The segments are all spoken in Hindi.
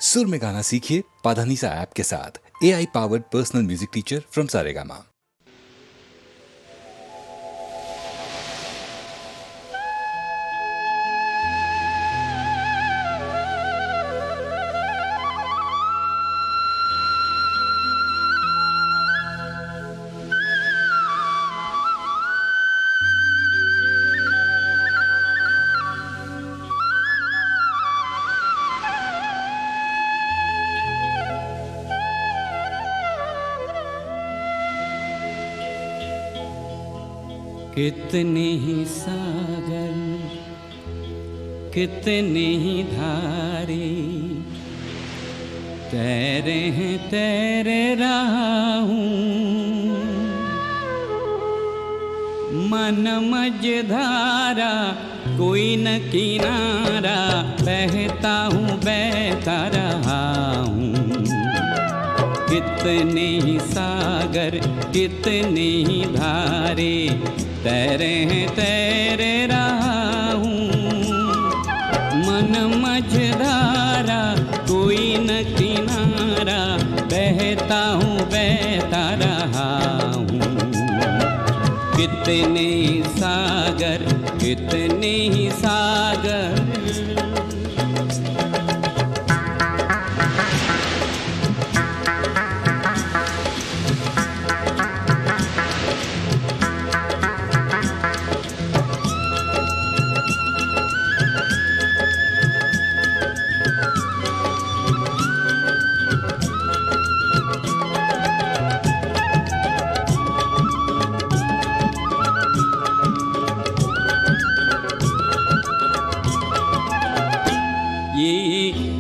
सुर में गाना सीखिए पाधानीसा ऐप के साथ। AI powered personal music teacher from Saregama. कितने ही सागर कितने ही धारे तैरे हैं तैरे रहा हूँ। मन मझधारा कोई न किनारा बहता हूँ बहता रहा हूँ। कितने ही सागर कितने ही धारे तैरे हैं तैरे रहा हूँ। मन मझधारा कोई न किनारा बहता हूँ बहता रहा हूँ। कितने सागर कितने ही सागर।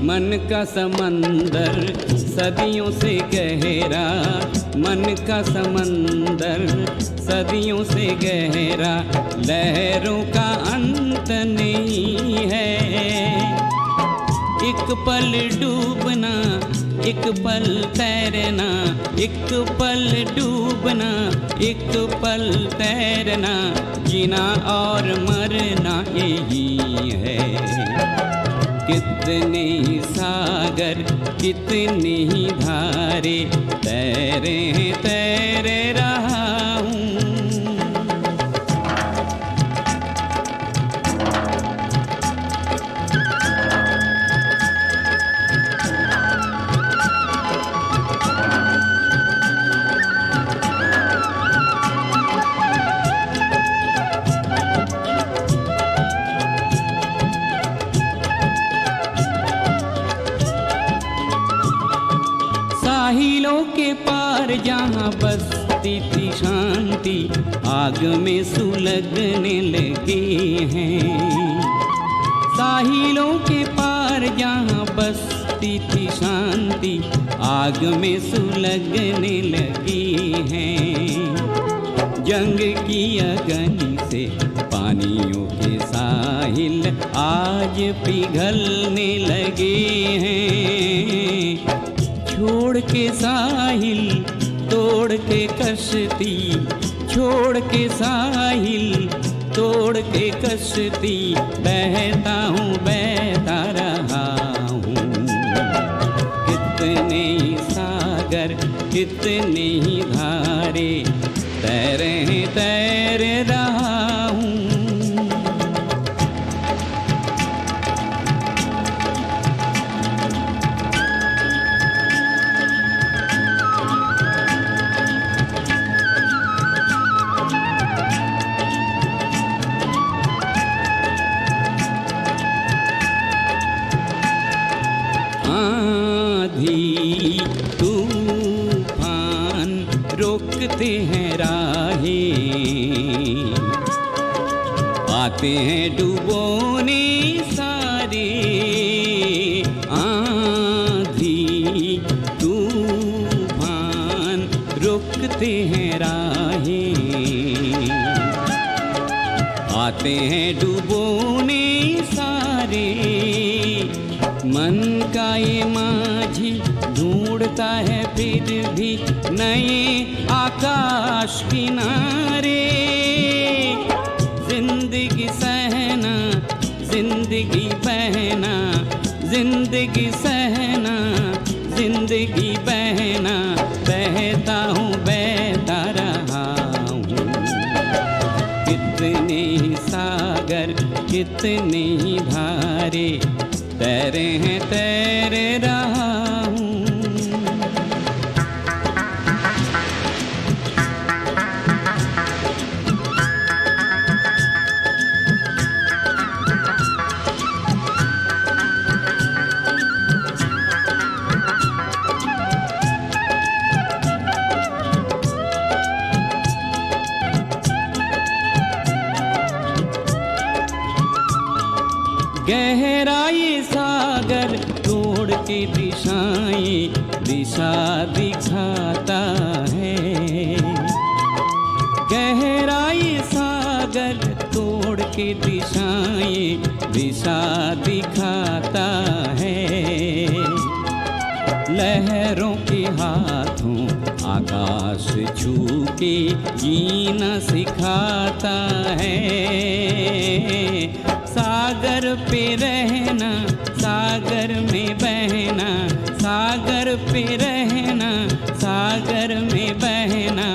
मन का समंदर सदियों से गहरा, मन का समंदर सदियों से गहरा, लहरों का अंत नहीं है। एक पल डूबना एक पल तैरना, एक पल डूबना एक पल तैरना, जीना और मरना यही है। कितने ही सागर कितनी ही धारे तैरे हैं तैरे रहा हूँ। साहिलों के पार जहाँ बसती थी शांति, आग में सुलगने लगी हैं। साहिलों के पार जहाँ बसती थी शांति, आग में सुलगने लगी हैं। जंग की अग्नि से पानियों के साहिल आज पिघलने लगे हैं। छोड़ के साहिल तोड़ के कश्ती, छोड़ के साहिल तोड़ के कश्ती, बहता हूँ बहता रहा हूँ। कितने ही सागर कितने ही धारे तैरे हैं तैरे रहा हूँ। आंधी तूफान रोकते हैं राहें, आते हैं डुबोने सारे। आंधी तूफान रोकते हैं राहें, आते हैं डुबोने सारे। मन का ये माझी ढूंढता है फिर भी नए आकाश किनारे। जिंदगी सहना जिंदगी बहना, जिंदगी सह बहना, जिंदगी बहना, बहता हूँ बहता रहा हूँ। कितने ही सागर, कितने ही धारे, तैरे हैं तैरे रहा हूँ। गहराई सागर तोड़ के दिशाएं, दिशा दिखाता है। गहराई सागर तोड़ के दिशाएं, दिशा दिखाता है। लहरों के हाथों आकाश छू के जीना सिखाता है। सागर पे रहना, सागर में बहना, सागर पे रहना, सागर में बहना,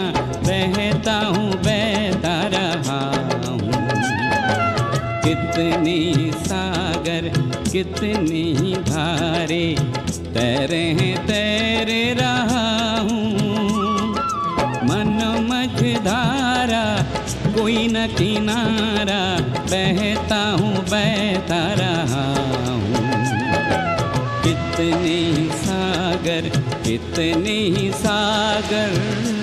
बहता हूँ बहता रहा हूँ। कितने सागर, कितने ही धारे, तैरे हैं तैरे रहा हूँ। मन मझधारा, कोई न किनारा, बहता हूँ बहता रहा हूँ। कितने ही सागर, कितने ही सागर।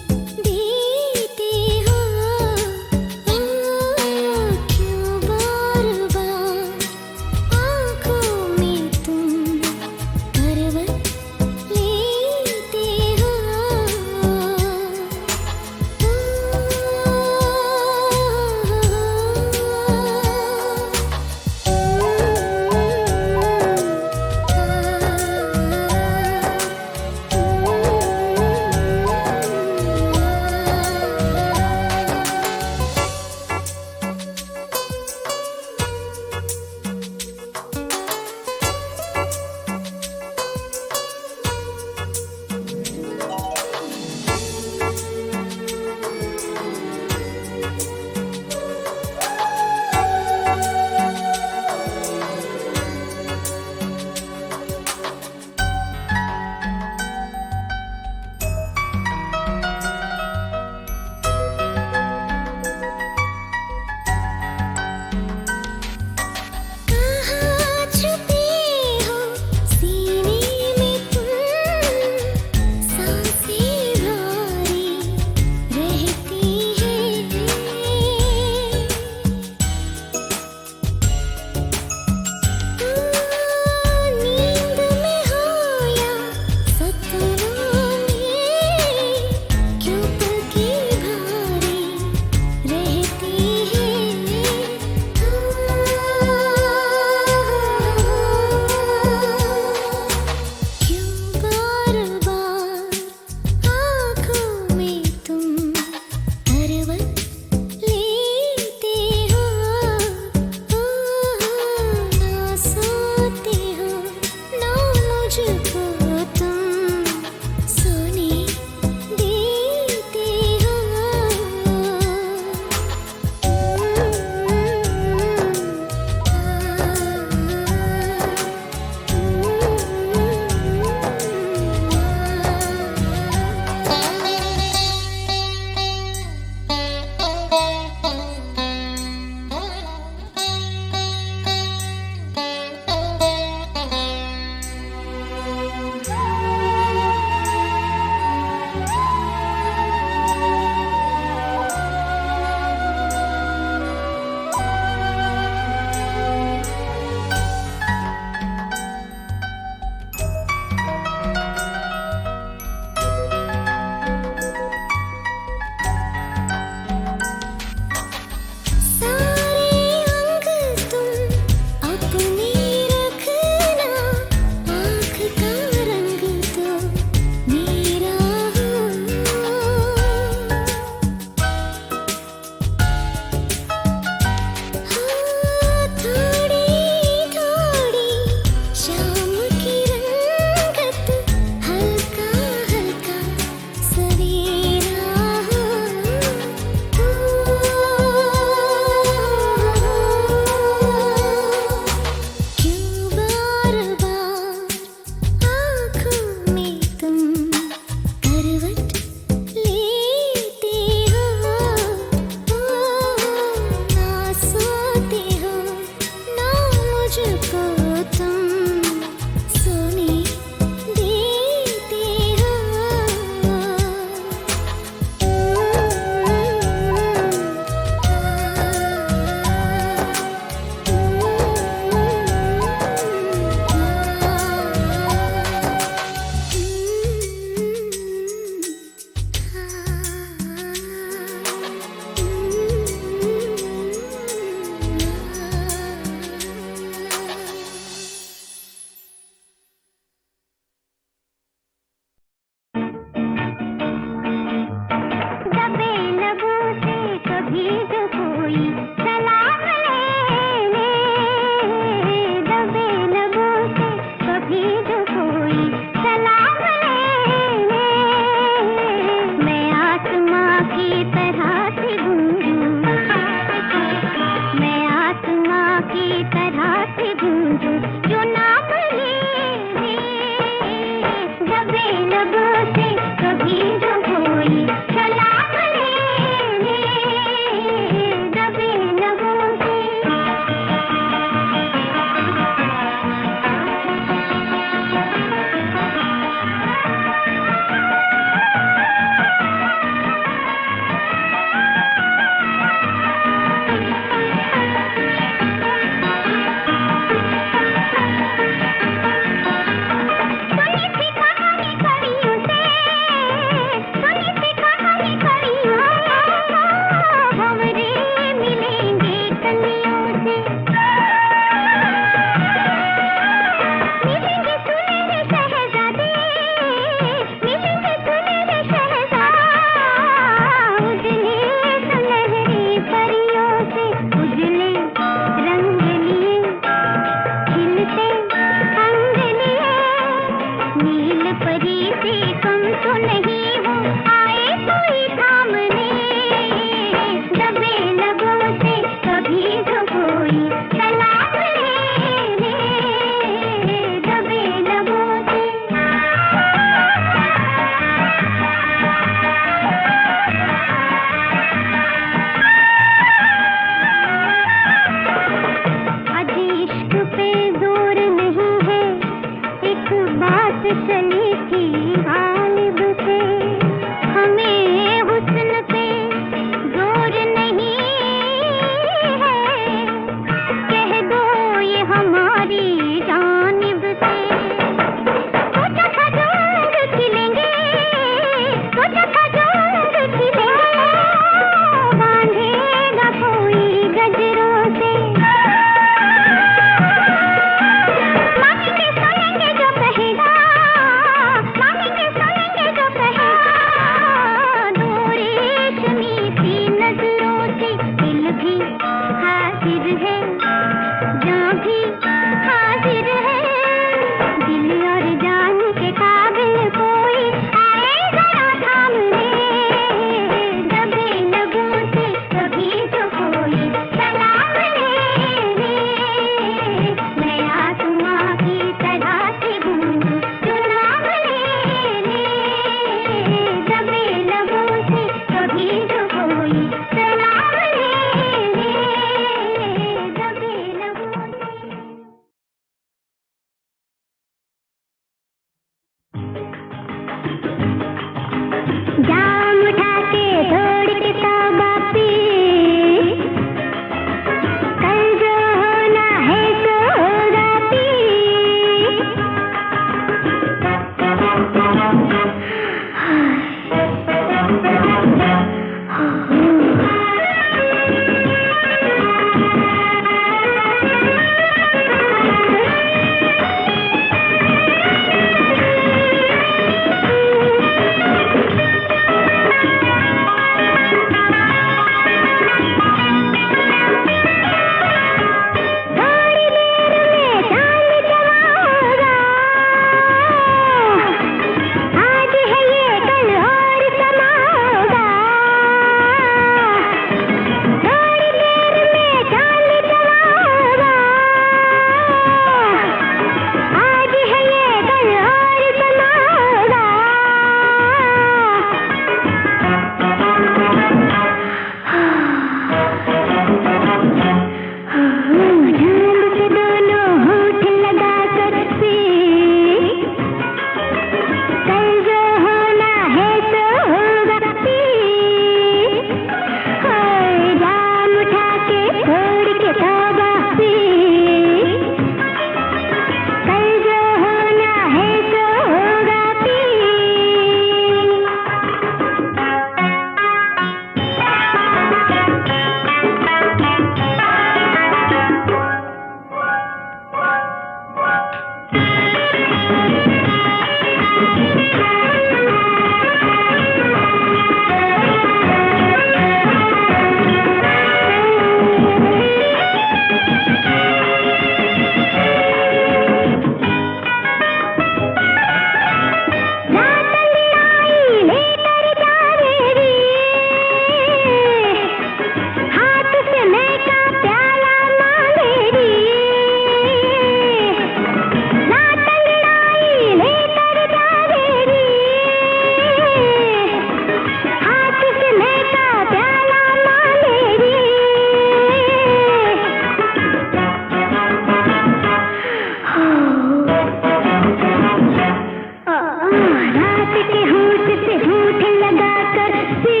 हंसी,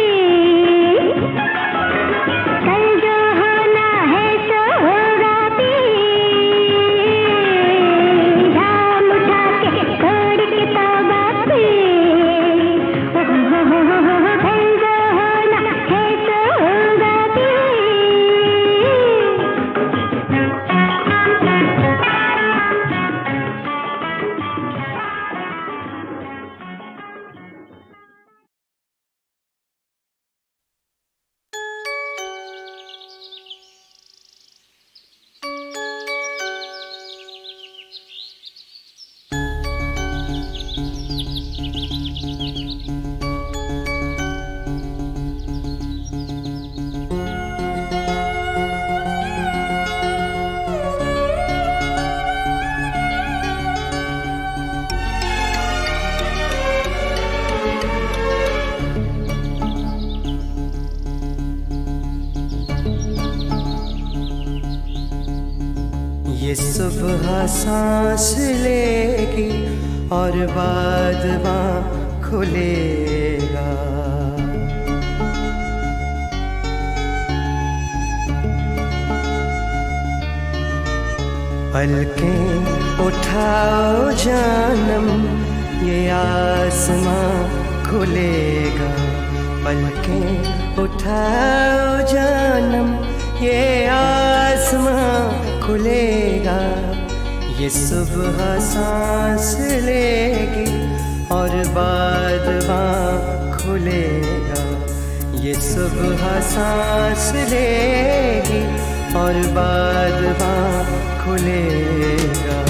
कल जो होना है सो होगा भी, झाम उठा के छोड़ के तौबा भी, कल जो होना है सो होगा भी। ये सुबह सांस लेगी और बाद वहाँ खुलेगा। पलकें उठाओ जानम, ये आसमां खुलेगा। पलकें उठाओ जानम, ये आसमां खुलेगा। ये सुबह सांस लेगी और बाद वहाँ खुलेगा। ये सुबह सांस लेगी और बाद वहाँ खुलेगा।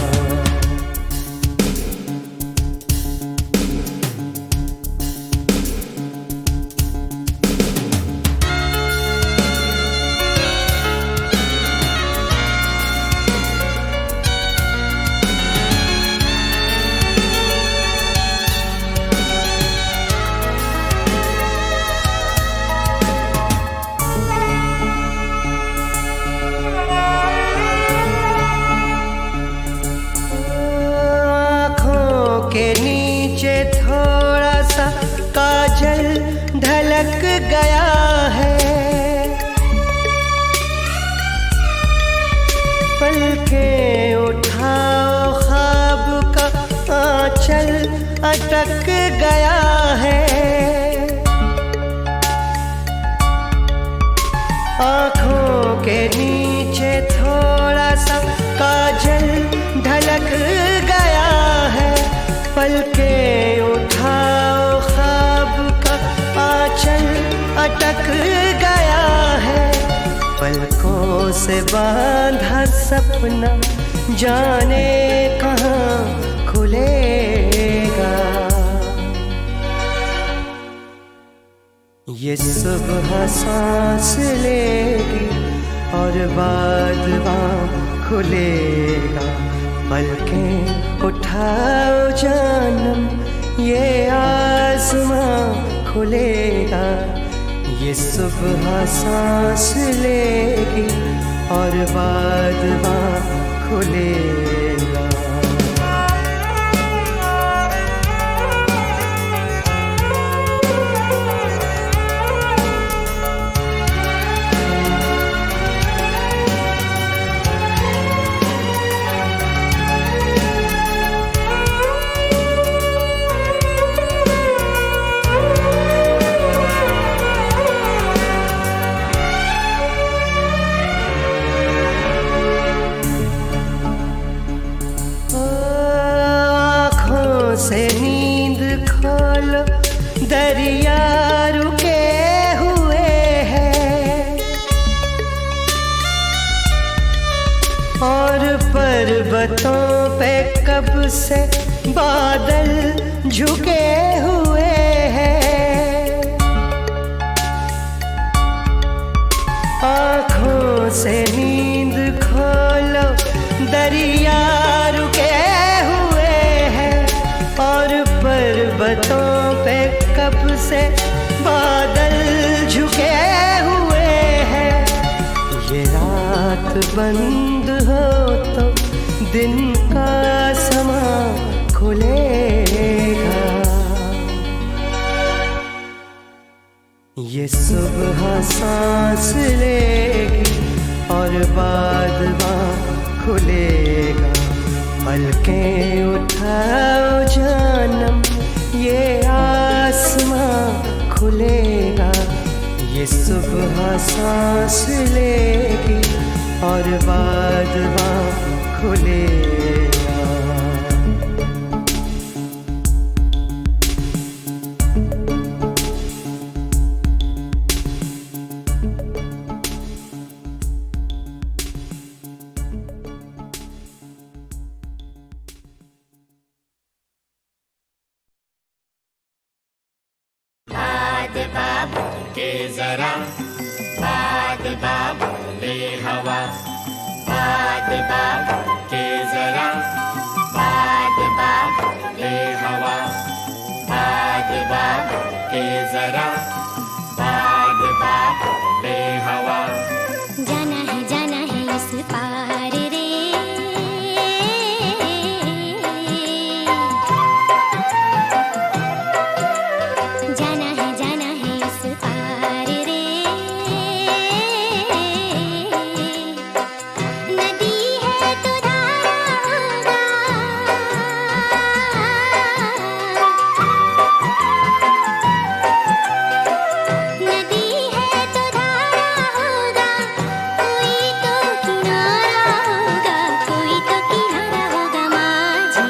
के नीचे थोड़ा सा काजल ढलक गया है। पलकें उठाओ ख्वाब का आंचल अटक गया है। आँखों के नीचे थोड़ा सा काजल ढलक गया है। पलकें उठाओ ख्वाब का आंचल अटक गया है। पलकों से बांधा सपना जाने कहाँ खुलेगा। ये सुबह सांस लेगी और बाद वहाँ खुलेगा। पलकें उठाओ जानम, ये आसमां खुलेगा। ये सुबह सांस लेगी और बाद वहाँ खुलेगा। से नींद खोलो, दरिया रुके हुए हैं और पर्वतों पे कब से बादल झुके हुए हैं। आँखों से नींद खोलो, दरिया रुके और पर्वतों पे कब से बादल झुके हुए हैं। ये रात बंद हो तो दिन का समा खुलेगा। ये सुबह सांस लेगी और बाद खुलेगा, पलकें उठाओ जानम ये आसमां खुलेगा। ये सुबह सांस लेगी और बाद खुलेगा। जाना है इस पार रे, जाना है इस पार रे। नदी है तो धारा नदी है तो धारा होगा, कोई तो किनारा होगा, कोई तो किनारा होगा माझी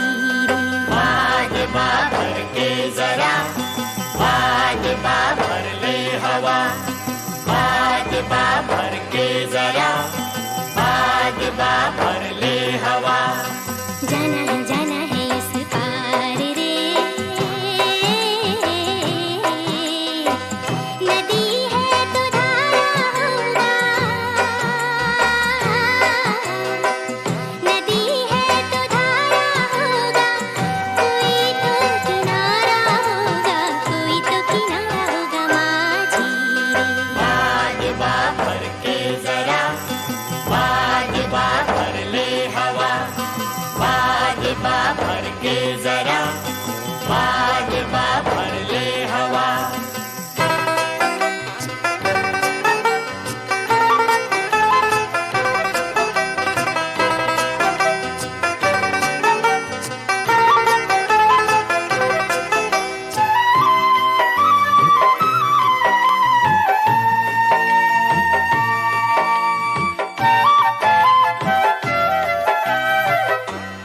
रे। बाद बाबर के जरा, बाद बाबर ले हवा, बाद बाबर के जरा, बाद बाबर ले हवा। जाना है इस पार रे। नदी है तो धारा होगा, नदी है तो धारा होगा, कोई तो किनारा होगा, कोई तो किनारा होगा माझी रे। बाद बाबर के जरा, बाद बाबर ले हवा, बाद बाबर के जरा, बाद बाबर ले हवा।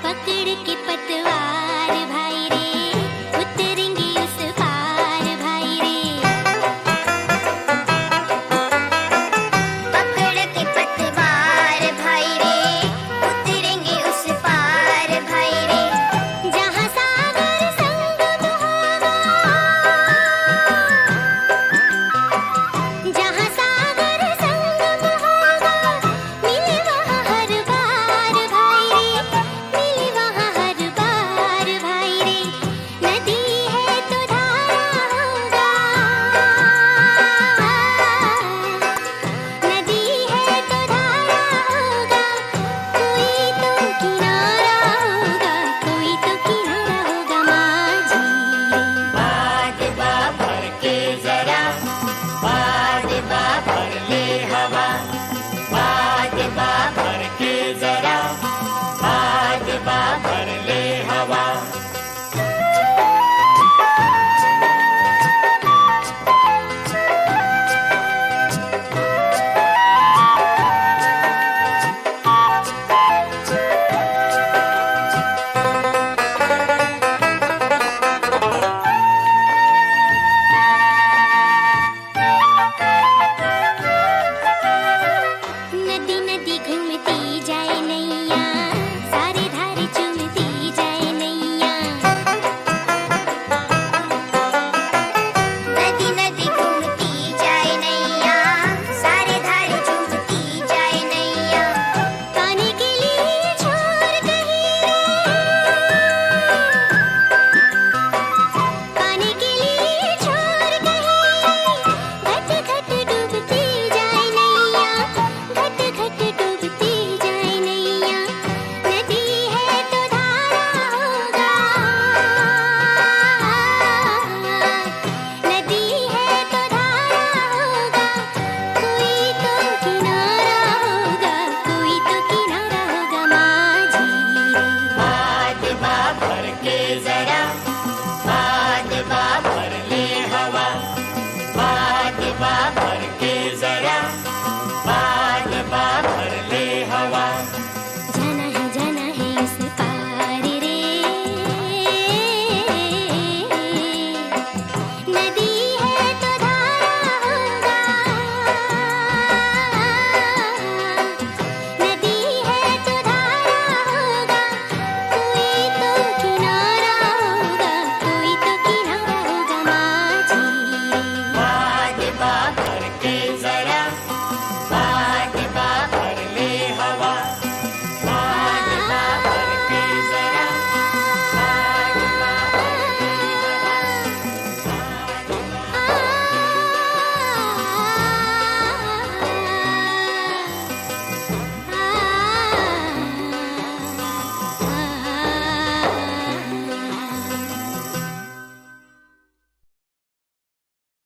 पकड़ के पतवार भाई रे, उतरेंगे उस पार भाई रे। पकड़ के पतवार भाई रे, उतरेंगे उस पार भाई रे। जहाँ सागर संगम होगा, जहाँ सागर संगम होगा, मिले वहाँ हर बार भाई रे, मिले वहाँ हर बार भाई रे। नदी है तो धारा होगा, नदी है तो धारा होगा, कोई तो किनारा होगा, कोई तो किनारा होगा माझी रे। बाद बाबर के जरा, बाद बाबर ले हवा, बाद बाबर के जरा, बाद बाबर ले हवा।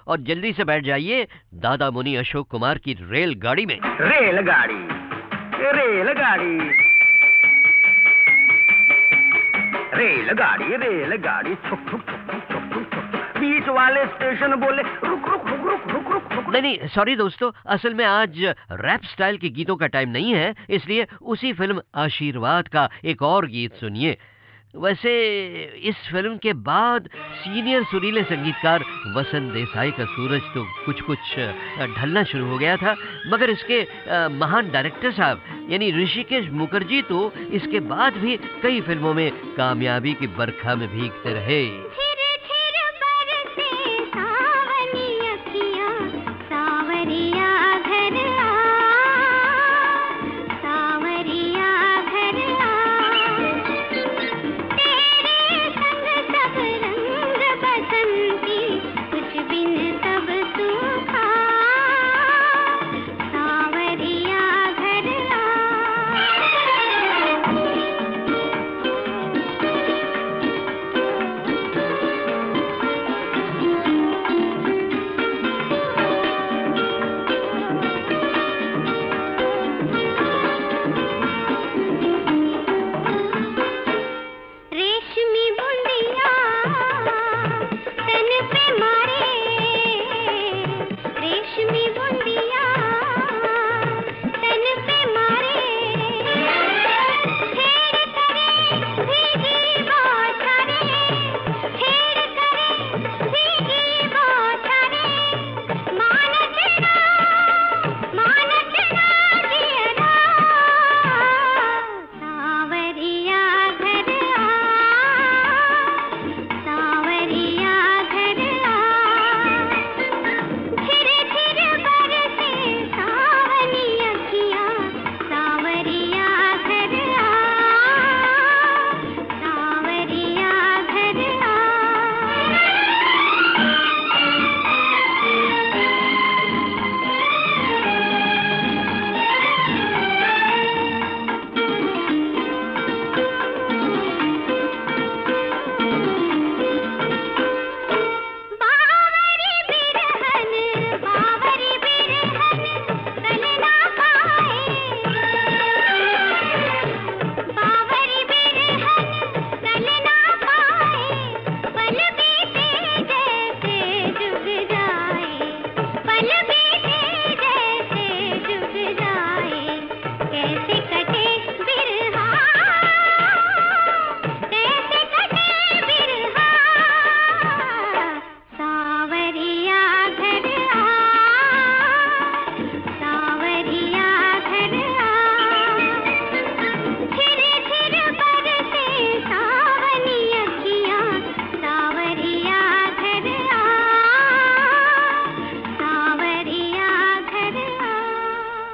और जल्दी से बैठ जाइए दादा मुनि अशोक कुमार की रेलगाड़ी में। रेलगाड़ी, रेलगाड़ी, रेलगाड़ी, रेलगाड़ी, छुक छुक छुक छुक छुक छुक छुक। बीच वाले स्टेशन बोले रुक रुक रुक रुक रुक रुक रुक। नहीं, सॉरी दोस्तों, असल में आज रैप स्टाइल के गीतों का टाइम नहीं है, इसलिए उसी फिल्म आशीर्वाद का एक और गीत सुनिए। वैसे इस फिल्म के बाद सीनियर सुरीले संगीतकार वसंत देसाई का सूरज तो कुछ कुछ ढलना शुरू हो गया था, मगर इसके महान डायरेक्टर साहब यानी ऋषिकेश मुखर्जी तो इसके बाद भी कई फिल्मों में कामयाबी की बरखा में भीगते रहे।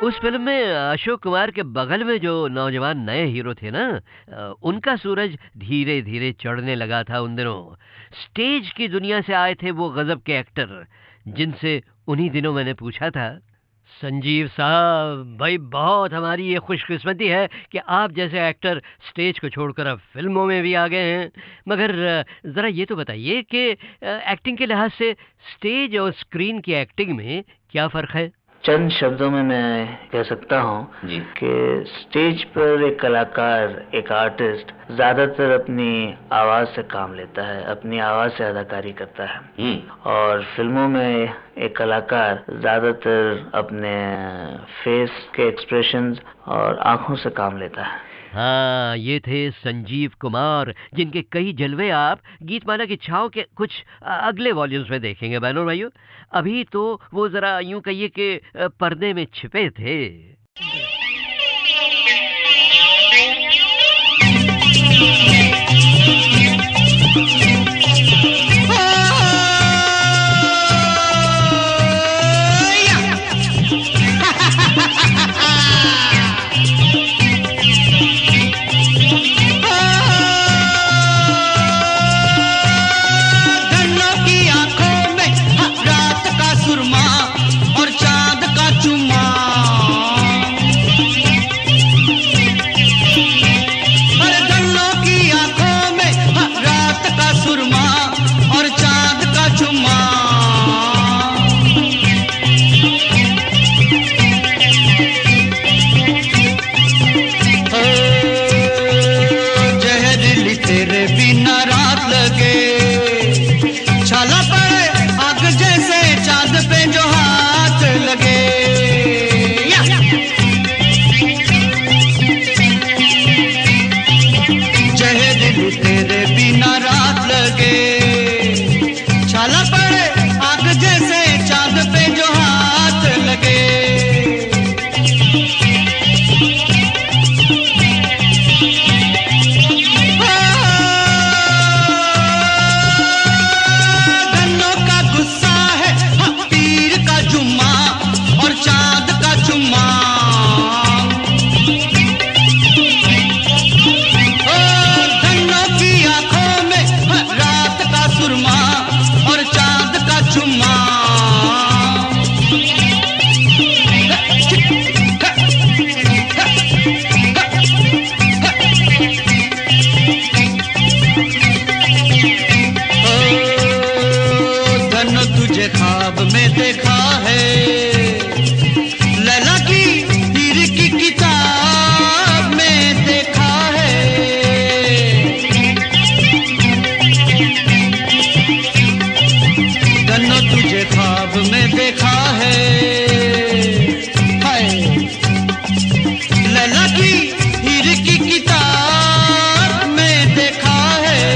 उस फिल्म में अशोक कुमार के बगल में जो नौजवान नए हीरो थे ना, उनका सूरज धीरे धीरे चढ़ने लगा था उन दिनों। स्टेज की दुनिया से आए थे वो गजब के एक्टर जिनसे उन्हीं दिनों मैंने पूछा था, संजीव साहब भाई बहुत हमारी ये खुशकिस्मती है कि आप जैसे एक्टर स्टेज को छोड़कर अब फिल्मों में भी आ गए हैं, मगर ज़रा ये तो बताइए कि एक्टिंग के लिहाज से स्टेज और स्क्रीन की एक्टिंग में क्या फ़र्क है? चंद शब्दों में मैं कह सकता हूँ कि स्टेज पर एक कलाकार, एक आर्टिस्ट ज्यादातर अपनी आवाज से काम लेता है, अपनी आवाज से अदाकारी करता है, और फिल्मों में एक कलाकार ज्यादातर अपने फेस के एक्सप्रेशंस और आंखों से काम लेता है। हाँ, ये थे संजीव कुमार, जिनके कई जलवे आप गीतमाला की छाव के कुछ अगले वॉल्यूम्स में देखेंगे बहनों भाइयों। अभी तो वो जरा यूं कहिए कि पर्दे में छिपे थे। का ख्वाब में देखा है, लैला की हीर की किताब में देखा है। धन्नो तुझे ख्वाब में देखा है, हाय लैला की हीर की किताब में देखा है।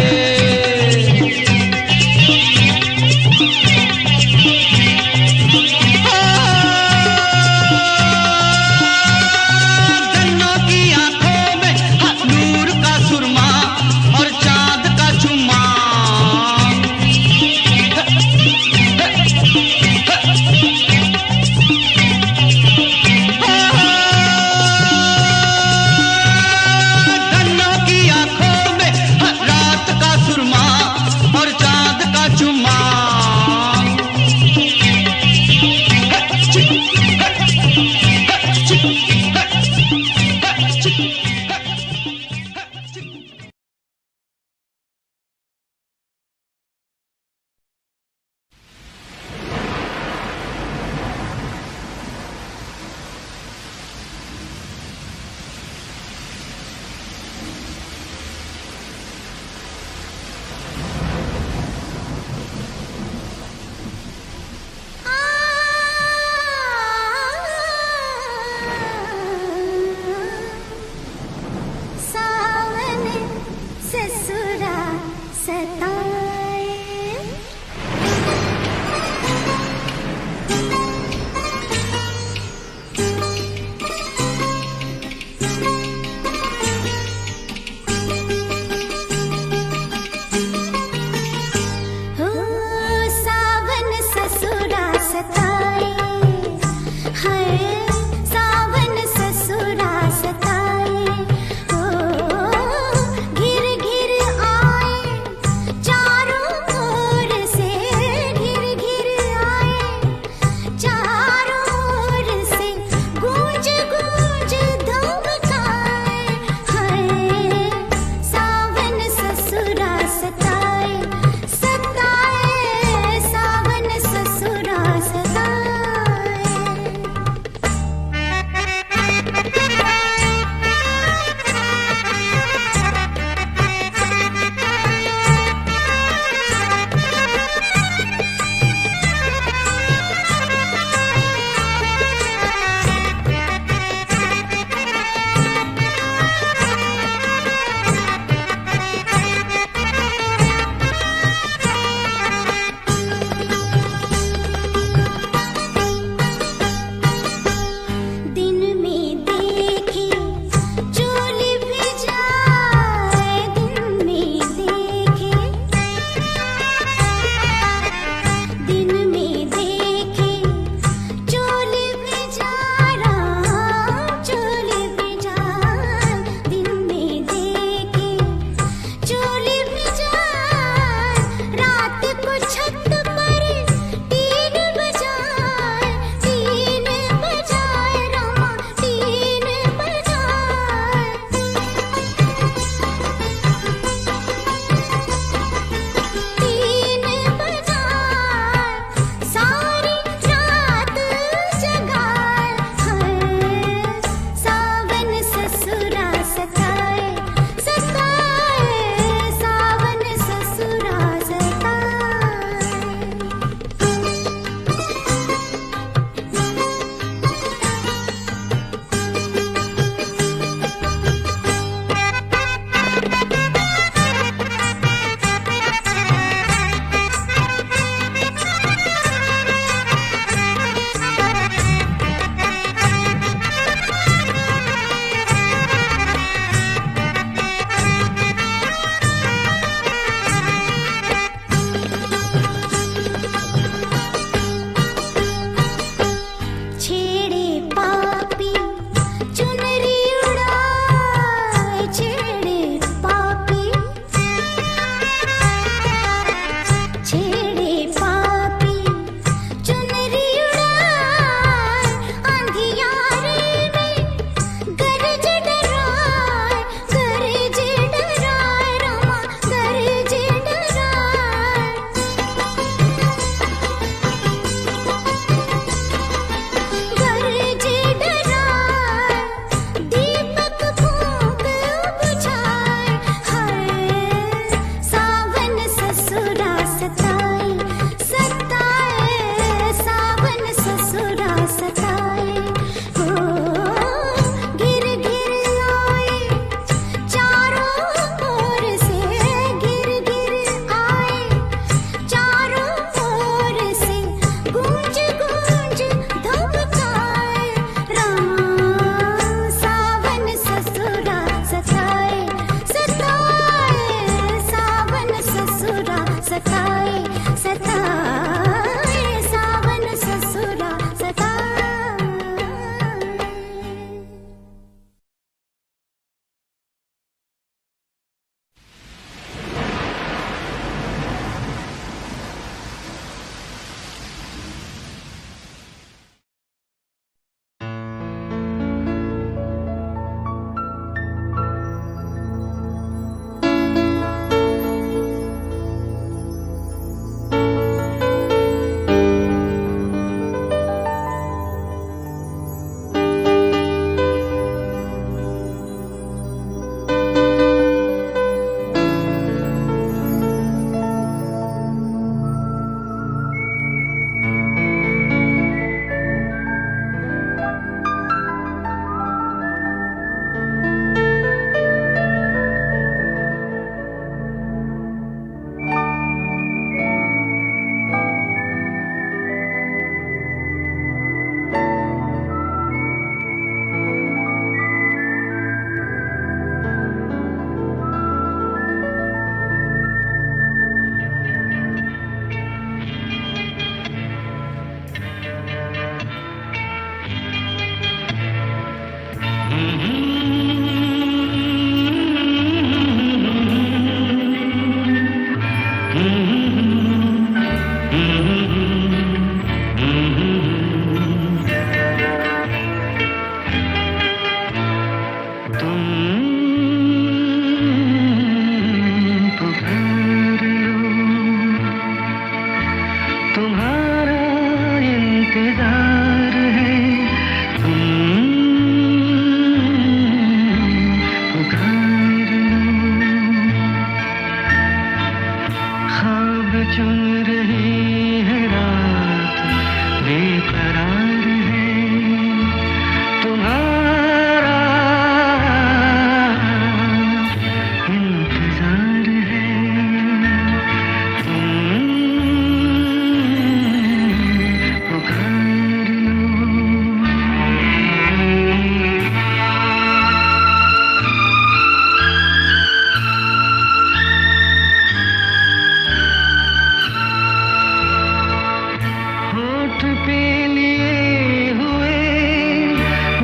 लिए हुए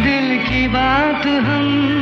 दिल की बात हम